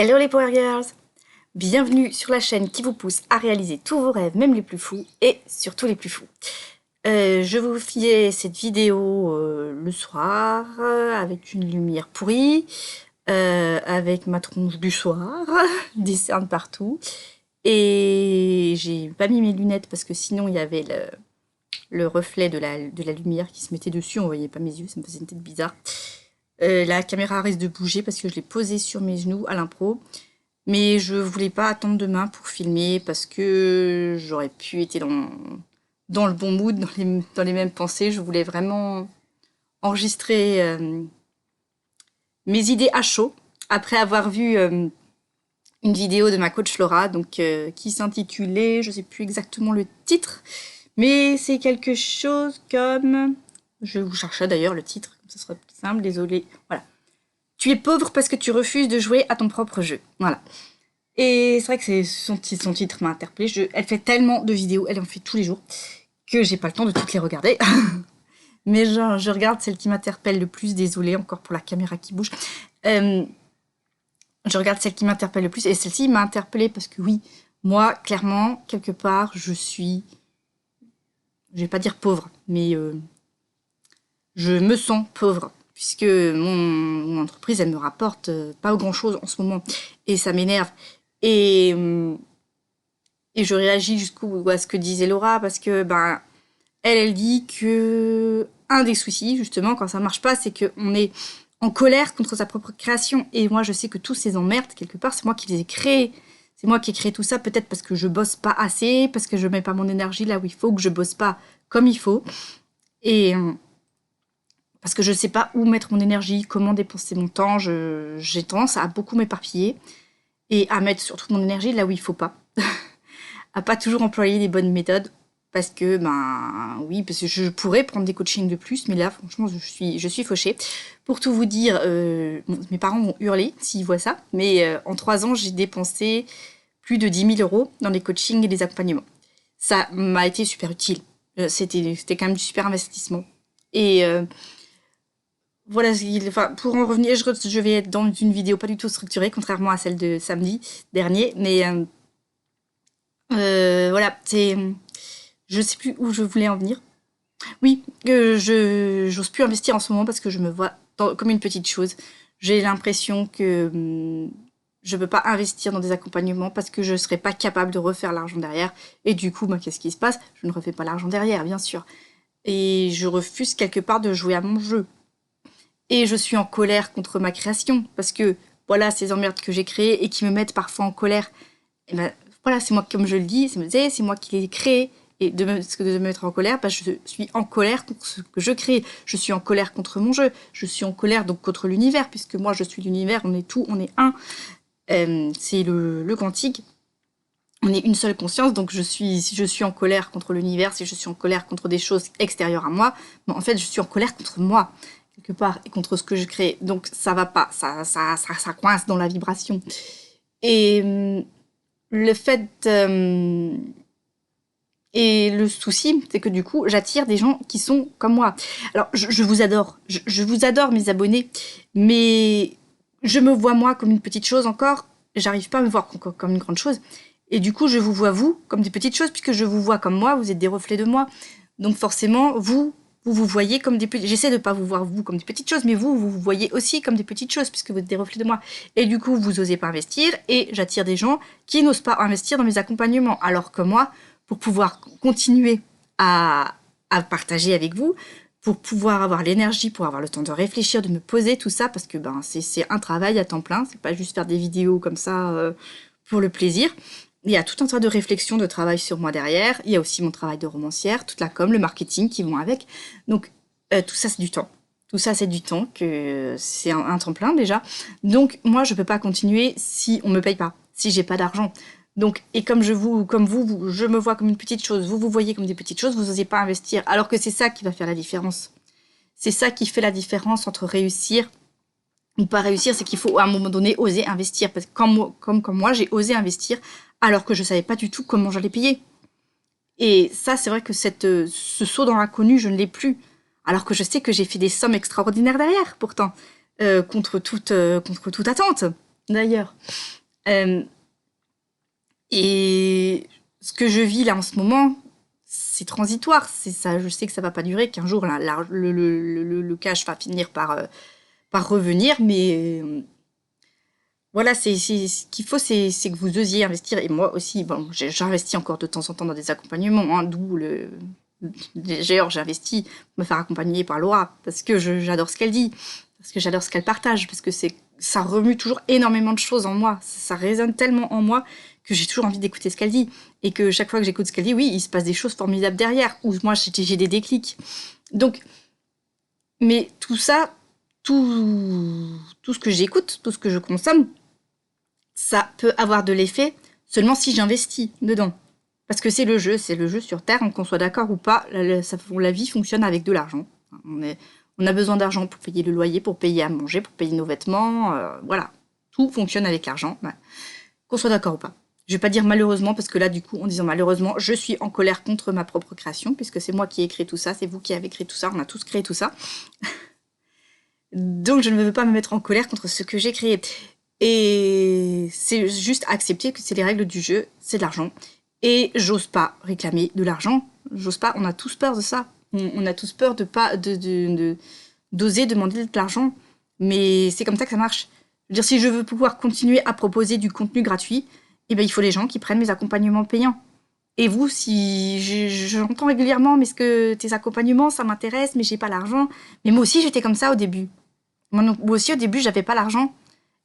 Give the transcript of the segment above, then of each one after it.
Hello les Power Girls! Bienvenue sur la chaîne qui vous pousse à réaliser tous vos rêves, même les plus fous, et surtout les plus fous. Je vous fais cette vidéo le soir, avec une lumière pourrie, avec ma tronche du soir, des cernes partout, et j'ai pas mis mes lunettes parce que sinon il y avait le reflet de la lumière qui se mettait dessus, on voyait pas mes yeux, ça me faisait une tête bizarre. La caméra risque de bouger parce que je l'ai posée sur mes genoux à l'impro. Mais je voulais pas attendre demain pour filmer parce que j'aurais pu être dans le bon mood, dans les mêmes pensées. Je voulais vraiment enregistrer mes idées à chaud après avoir vu une vidéo de ma coach Laura donc, qui s'intitulait, je sais plus exactement le titre, mais c'est quelque chose comme... Je vous cherchais d'ailleurs le titre, ce sera plus simple, désolé. Voilà. Tu es pauvre parce que tu refuses de jouer à ton propre jeu. Voilà. Et c'est vrai que son titre m'a interpellée. Elle fait tellement de vidéos, elle en fait tous les jours, que j'ai pas le temps de toutes les regarder. Mais je regarde celle qui m'interpelle le plus. Désolée encore pour la caméra qui bouge. Je regarde celle qui m'interpelle le plus. Et celle-ci m'a interpellée parce que oui, moi, clairement, quelque part, je suis... Je vais pas dire pauvre, mais... je me sens pauvre, puisque mon entreprise, elle me rapporte pas grand-chose en ce moment, et ça m'énerve. Et je réagis jusqu'où à ce que disait Laura, parce que ben elle dit que un des soucis, justement, quand ça marche pas, c'est qu'on est en colère contre sa propre création. Et moi, je sais que tous ces emmerdes, quelque part, c'est moi qui les ai créés. C'est moi qui ai créé tout ça, peut-être parce que je bosse pas assez, parce que je mets pas mon énergie là où il faut, que je bosse pas comme il faut. Et... parce que je sais pas où mettre mon énergie, comment dépenser mon temps, j'ai tendance à beaucoup m'éparpiller et à mettre surtout mon énergie là où il faut pas. À pas toujours employer les bonnes méthodes parce que, ben oui, parce que je pourrais prendre des coachings de plus, mais là, franchement, je suis fauchée. Pour tout vous dire, mes parents vont hurler s'ils voient ça, mais en 3 ans, j'ai dépensé plus de 10 000 € dans les coachings et les accompagnements. Ça m'a été super utile. C'était quand même du super investissement. Et... voilà, enfin, pour en revenir, je vais être dans une vidéo pas du tout structurée, contrairement à celle de samedi dernier, mais voilà, je sais plus où je voulais en venir. Oui, j'ose plus investir en ce moment parce que je me vois comme une petite chose. J'ai l'impression que je peux pas investir dans des accompagnements parce que je serais pas capable de refaire l'argent derrière. Et du coup, qu'est-ce qui se passe? Je ne refais pas l'argent derrière, bien sûr. Et je refuse quelque part de jouer à mon jeu. Et je suis en colère contre ma création, parce que, voilà, ces emmerdes que j'ai créées et qui me mettent parfois en colère, et ben, voilà, c'est moi, comme je le dis, c'est moi qui les ai créées, et de me mettre en colère, je suis en colère contre ce que je crée, je suis en colère contre mon jeu, je suis en colère donc contre l'univers, puisque moi je suis l'univers, on est tout, on est un, c'est le quantique, on est une seule conscience, donc si je suis en colère contre l'univers, si je suis en colère contre des choses extérieures à moi, bon, en fait je suis en colère contre moi, quelque part, et contre ce que je crée. Donc ça va pas, ça coince dans la vibration. Et le fait... et le souci, c'est que du coup, j'attire des gens qui sont comme moi. Alors, je vous adore. Je vous adore, mes abonnés. Mais je me vois, moi, comme une petite chose encore. J'arrive pas à me voir comme une grande chose. Et du coup, je vous vois, vous, comme des petites choses, puisque je vous vois comme moi, vous êtes des reflets de moi. Donc forcément, vous voyez comme des petites... J'essaie de pas vous voir, vous, comme des petites choses, mais vous voyez aussi comme des petites choses, puisque vous êtes des reflets de moi. Et du coup, vous osez pas investir, et j'attire des gens qui n'osent pas investir dans mes accompagnements. Alors que moi, pour pouvoir continuer à partager avec vous, pour pouvoir avoir l'énergie, pour avoir le temps de réfléchir, de me poser, tout ça, parce que c'est un travail à temps plein, c'est pas juste faire des vidéos comme ça pour le plaisir. Il y a tout un tas de réflexions, de travail sur moi derrière. Il y a aussi mon travail de romancière, toute la com, le marketing qui vont avec. Donc, tout ça, c'est du temps. Tout ça, c'est du temps, que c'est un temps plein déjà. Donc, moi, je peux pas continuer si on me paye pas, si j'ai pas d'argent. Donc, et comme je me vois comme une petite chose, vous voyez comme des petites choses, vous n'osez pas investir. Alors que c'est ça qui va faire la différence. C'est ça qui fait la différence entre réussir ou pas réussir, c'est qu'il faut à un moment donné oser investir. Parce que comme moi, j'ai osé investir alors que je savais pas du tout comment j'allais payer. Et ça, c'est vrai que ce saut dans l'inconnu, je ne l'ai plus. Alors que je sais que j'ai fait des sommes extraordinaires derrière, pourtant, contre toute attente, d'ailleurs. Euh, et ce que je vis là en ce moment, c'est transitoire. C'est ça, je sais que ça va pas durer, qu'un jour le cash va finir par revenir, mais voilà, ce qu'il faut, c'est que vous osiez investir. Et moi aussi, bon, j'investis encore de temps en temps dans des accompagnements, hein, d'où le. D'ailleurs, j'investis pour me faire accompagner par Laura, parce que j'adore ce qu'elle dit, parce que j'adore ce qu'elle partage, parce que ça remue toujours énormément de choses en moi. Ça résonne tellement en moi que j'ai toujours envie d'écouter ce qu'elle dit. Et que chaque fois que j'écoute ce qu'elle dit, oui, il se passe des choses formidables derrière, où moi, j'ai des déclics. Donc, mais tout ça, tout ce que j'écoute, tout ce que je consomme, ça peut avoir de l'effet seulement si j'investis dedans. Parce que c'est le jeu sur Terre, qu'on soit d'accord ou pas, la vie fonctionne avec de l'argent. On a besoin d'argent pour payer le loyer, pour payer à manger, pour payer nos vêtements, voilà. Tout fonctionne avec l'argent, ouais. Qu'on soit d'accord ou pas. Je vais pas dire malheureusement, parce que là, du coup, en disant malheureusement, je suis en colère contre ma propre création, puisque c'est moi qui ai créé tout ça, c'est vous qui avez créé tout ça, on a tous créé tout ça. Donc je ne veux pas me mettre en colère contre ce que j'ai créé. Et c'est juste accepter que c'est les règles du jeu, c'est de l'argent. Et j'ose pas réclamer de l'argent. J'ose pas, on a tous peur de ça. On a tous peur d'oser demander de l'argent. Mais c'est comme ça que ça marche. Je veux dire, si je veux pouvoir continuer à proposer du contenu gratuit, eh ben, il faut les gens qui prennent mes accompagnements payants. Et vous, si j'entends régulièrement, mais est-ce que tes accompagnements, ça m'intéresse, mais j'ai pas l'argent. Mais moi aussi, j'étais comme ça au début. Moi aussi, au début, j'avais pas l'argent.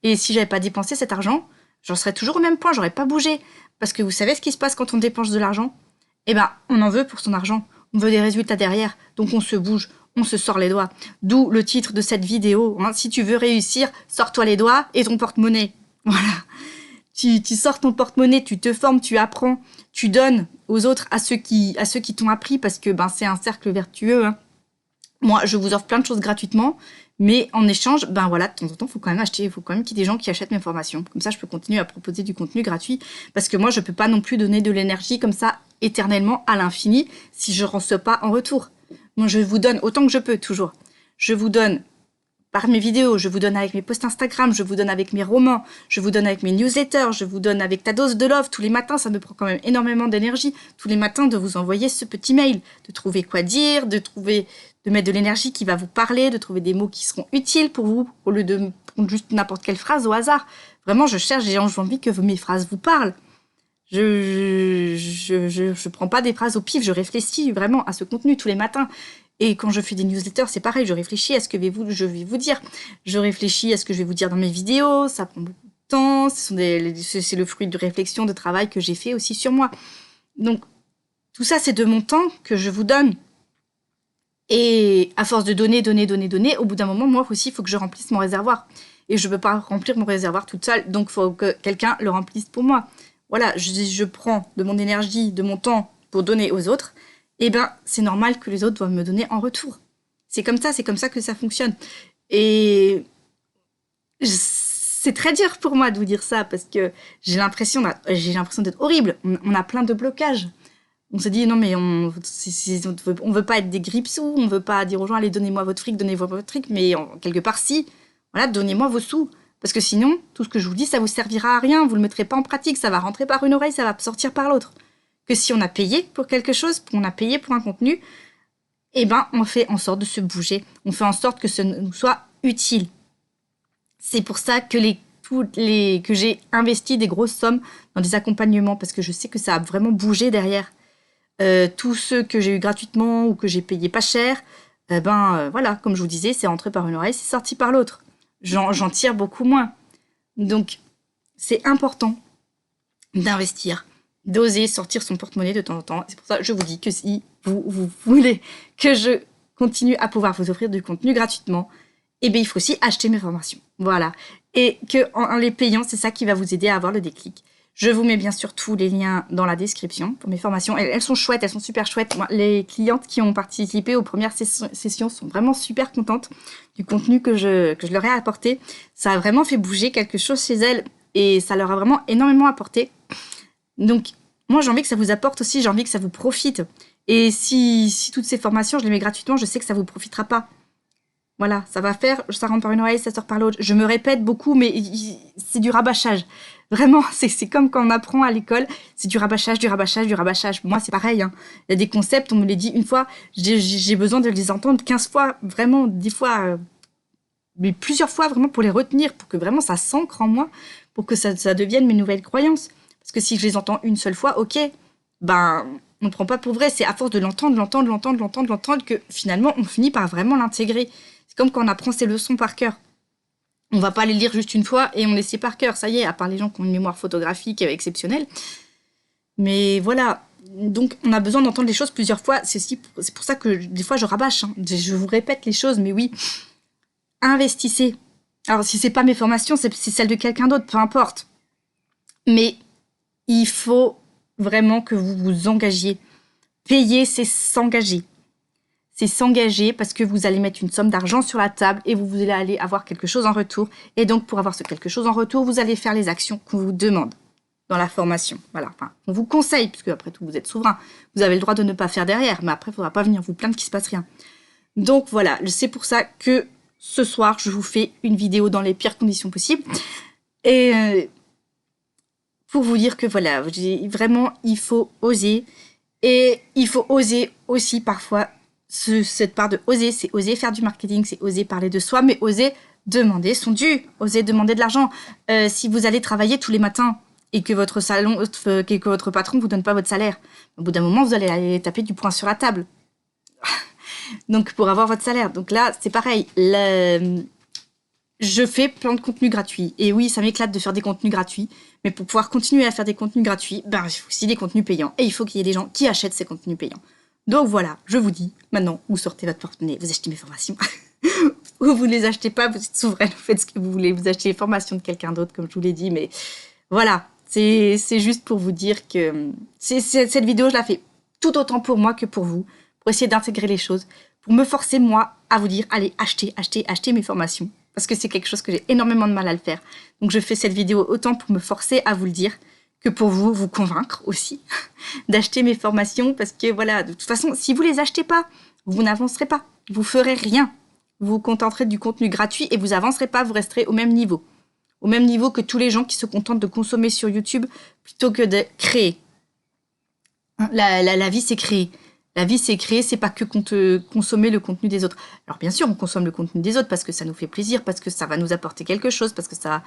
Et si j'avais pas dépensé cet argent, j'en serais toujours au même point, j'aurais pas bougé. Parce que vous savez ce qui se passe quand on dépense de l'argent? Eh ben, on en veut pour son argent. On veut des résultats derrière. Donc on se bouge, on se sort les doigts. D'où le titre de cette vidéo, hein. Si tu veux réussir, sors-toi les doigts et ton porte-monnaie. Voilà. Tu sors ton porte-monnaie, tu te formes, tu apprends, tu donnes aux autres, à ceux qui t'ont appris, parce que ben, c'est un cercle vertueux, hein. Moi, je vous offre plein de choses gratuitement, mais en échange, ben voilà, de temps en temps, il faut quand même acheter, il faut quand même qu'il y ait des gens qui achètent mes formations. Comme ça, je peux continuer à proposer du contenu gratuit, parce que moi, je peux pas non plus donner de l'énergie comme ça éternellement à l'infini si je ne reçois pas en retour. Moi, je vous donne autant que je peux, toujours. Je vous donne par mes vidéos, je vous donne avec mes posts Instagram, je vous donne avec mes romans, je vous donne avec mes newsletters, je vous donne avec ta dose de love tous les matins. Ça me prend quand même énormément d'énergie tous les matins de vous envoyer ce petit mail, de trouver quoi dire, de mettre de l'énergie qui va vous parler, de trouver des mots qui seront utiles pour vous, au lieu de prendre juste n'importe quelle phrase au hasard. Vraiment, je cherche, j'ai envie que mes phrases vous parlent. Je prends pas des phrases au pif, je réfléchis vraiment à ce contenu tous les matins. Et quand je fais des newsletters, c'est pareil, je réfléchis à ce que je vais vous dire. Je réfléchis à ce que je vais vous dire dans mes vidéos, ça prend beaucoup de temps, c'est le fruit de réflexion, de travail que j'ai fait aussi sur moi. Donc, tout ça, c'est de mon temps que je vous donne. Et à force de donner, au bout d'un moment, moi aussi, il faut que je remplisse mon réservoir. Et je ne peux pas remplir mon réservoir toute seule, donc il faut que quelqu'un le remplisse pour moi. Voilà, je prends de mon énergie, de mon temps pour donner aux autres. Eh ben, c'est normal que les autres doivent me donner en retour. C'est comme ça que ça fonctionne. Et c'est très dur pour moi de vous dire ça, parce que j'ai l'impression d'être horrible. On a plein de blocages. On se dit, non, mais on veut pas être des grippe-sous, on veut pas dire aux gens, allez, donnez-moi votre fric, mais quelque part, si, voilà, donnez-moi vos sous. Parce que sinon, tout ce que je vous dis, ça vous servira à rien, vous le mettrez pas en pratique, ça va rentrer par une oreille, ça va sortir par l'autre. Que si on a payé pour quelque chose, on a payé pour un contenu, eh ben, on fait en sorte de se bouger, on fait en sorte que ce nous soit utile. C'est pour ça que que j'ai investi des grosses sommes dans des accompagnements, parce que je sais que ça a vraiment bougé derrière. Tous ceux que j'ai eu gratuitement ou que j'ai payé pas cher, voilà, comme je vous disais, c'est entré par une oreille, c'est sorti par l'autre. J'en tire beaucoup moins. Donc, c'est important d'investir, d'oser sortir son porte-monnaie de temps en temps. C'est pour ça que je vous dis que si vous voulez que je continue à pouvoir vous offrir du contenu gratuitement, eh bien, il faut aussi acheter mes formations. Voilà. Et qu'en les payant, c'est ça qui va vous aider à avoir le déclic. Je vous mets bien sûr tous les liens dans la description pour mes formations. Elles sont chouettes, elles sont super chouettes. Moi, les clientes qui ont participé aux premières sessions sont vraiment super contentes du contenu que je leur ai apporté. Ça a vraiment fait bouger quelque chose chez elles et ça leur a vraiment énormément apporté. Donc, moi, j'ai envie que ça vous apporte aussi, j'ai envie que ça vous profite. Et si toutes ces formations, je les mets gratuitement, je sais que ça vous profitera pas. Voilà, ça va faire, ça rentre par une oreille, ça sort par l'autre. Je me répète beaucoup, mais c'est du rabâchage. Vraiment, c'est comme quand on apprend à l'école, c'est du rabâchage, du rabâchage, du rabâchage. Moi, c'est pareil, hein. Il y a des concepts, on me les dit une fois, j'ai besoin de les entendre 15 fois, vraiment, 10 fois, mais plusieurs fois, vraiment, pour les retenir, pour que vraiment ça s'ancre en moi, pour que ça devienne mes nouvelles croyances. Parce que si je les entends une seule fois, ok, ben, on ne prend pas pour vrai. C'est à force de l'entendre que finalement, on finit par vraiment l'intégrer. C'est comme quand on apprend ses leçons par cœur. On va pas les lire juste une fois et on les sait par cœur. Ça y est, à part les gens qui ont une mémoire photographique exceptionnelle. Mais voilà. Donc, on a besoin d'entendre les choses plusieurs fois. C'est pour ça que des fois, je rabâche. Hein. Je vous répète les choses, mais oui. Investissez. Alors, si c'est pas mes formations, c'est celle de quelqu'un d'autre, peu importe. Mais il faut vraiment que vous vous engagiez. Payer, c'est s'engager. C'est s'engager parce que vous allez mettre une somme d'argent sur la table et vous allez aller avoir quelque chose en retour. Et donc, pour avoir ce quelque chose en retour, vous allez faire les actions qu'on vous demande dans la formation. Voilà. Enfin, on vous conseille, puisque après tout, vous êtes souverain. Vous avez le droit de ne pas faire derrière, mais après, il ne faudra pas venir vous plaindre qu'il ne se passe rien. Donc voilà, c'est pour ça que ce soir, je vous fais une vidéo dans les pires conditions possibles. Et pour vous dire que voilà, vraiment, il faut oser. Et il faut oser aussi parfois, cette part de oser, c'est oser faire du marketing, c'est oser parler de soi, mais oser demander son dû, oser demander de l'argent. Si vous allez travailler tous les matins et que votre patron ne vous donne pas votre salaire, au bout d'un moment, vous allez aller taper du poing sur la table. Donc, pour avoir votre salaire. Donc là, c'est pareil. Je fais plein de contenus gratuits. Et oui, ça m'éclate de faire des contenus gratuits. Mais pour pouvoir continuer à faire des contenus gratuits, il faut aussi des contenus payants. Et il faut qu'il y ait des gens qui achètent ces contenus payants. Donc voilà, je vous dis, maintenant, vous sortez votre porte-monnaie, vous achetez mes formations. Ou vous ne les achetez pas, vous êtes souveraine, vous faites ce que vous voulez. Vous achetez les formations de quelqu'un d'autre, comme je vous l'ai dit. Mais voilà, c'est juste pour vous dire que cette vidéo, je la fais tout autant pour moi que pour vous. Pour essayer d'intégrer les choses. Pour me forcer, moi, à vous dire, allez, achetez mes formations. Parce que c'est quelque chose que j'ai énormément de mal à le faire. Donc je fais cette vidéo autant pour me forcer à vous le dire que pour vous convaincre aussi d'acheter mes formations. Parce que voilà, de toute façon, si vous les achetez pas, vous n'avancerez pas. Vous ferez rien. Vous vous contenterez du contenu gratuit et vous avancerez pas, vous resterez au même niveau. Au même niveau que tous les gens qui se contentent de consommer sur YouTube plutôt que de créer. La vie, c'est créer. La vie, c'est créer, c'est pas que consommer le contenu des autres. Alors bien sûr, on consomme le contenu des autres parce que ça nous fait plaisir, parce que ça va nous apporter quelque chose, parce que ça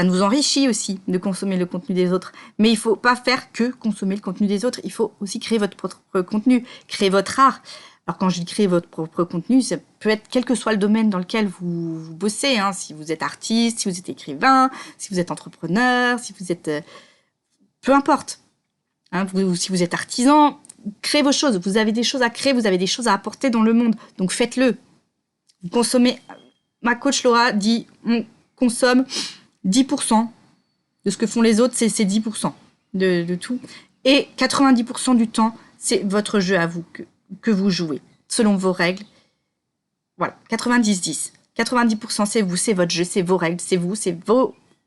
nous enrichit aussi de consommer le contenu des autres. Mais il faut pas faire que consommer le contenu des autres, il faut aussi créer votre propre contenu, créer votre art. Alors quand je dis créer votre propre contenu, ça peut être quel que soit le domaine dans lequel vous bossez, hein. Si vous êtes artiste, si vous êtes écrivain, si vous êtes entrepreneur, si vous êtes... peu importe. Hein, si vous êtes artisan... Créez vos choses, vous avez des choses à créer, vous avez des choses à apporter dans le monde, donc faites-le. Vous consommez, ma coach Laura dit, on consomme 10% de ce que font les autres, c'est 10% de tout. Et 90% du temps, c'est votre jeu à vous, que vous jouez, selon vos règles. Voilà, 90-10. 90% c'est vous, c'est votre jeu, c'est vos règles, c'est vous, c'est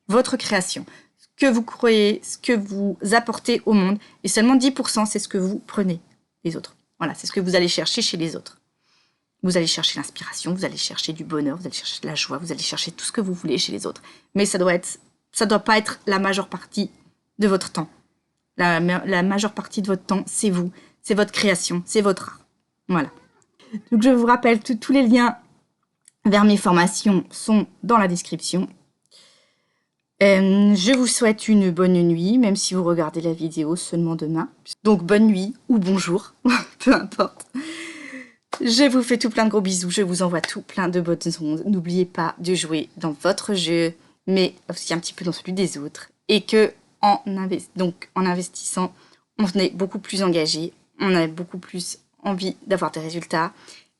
votre création. Que vous croyez, ce que vous apportez au monde, et seulement 10%, c'est ce que vous prenez des autres. Voilà, c'est ce que vous allez chercher chez les autres. Vous allez chercher l'inspiration, vous allez chercher du bonheur, vous allez chercher de la joie, vous allez chercher tout ce que vous voulez chez les autres. Mais ça doit pas être la majeure partie de votre temps. La majeure partie de votre temps, c'est vous, c'est votre création, c'est votre art. Voilà. Donc je vous rappelle que tous les liens vers mes formations sont dans la description. Je vous souhaite une bonne nuit, même si vous regardez la vidéo seulement demain. Donc bonne nuit ou bonjour, peu importe. Je vous fais tout plein de gros bisous, je vous envoie tout plein de bonnes ondes. N'oubliez pas de jouer dans votre jeu, mais aussi un petit peu dans celui des autres. Et que en investissant, on est beaucoup plus engagé, on a beaucoup plus envie d'avoir des résultats.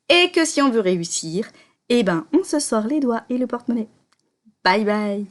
Et que si on veut réussir, eh ben on se sort les doigts et le porte-monnaie. Bye bye.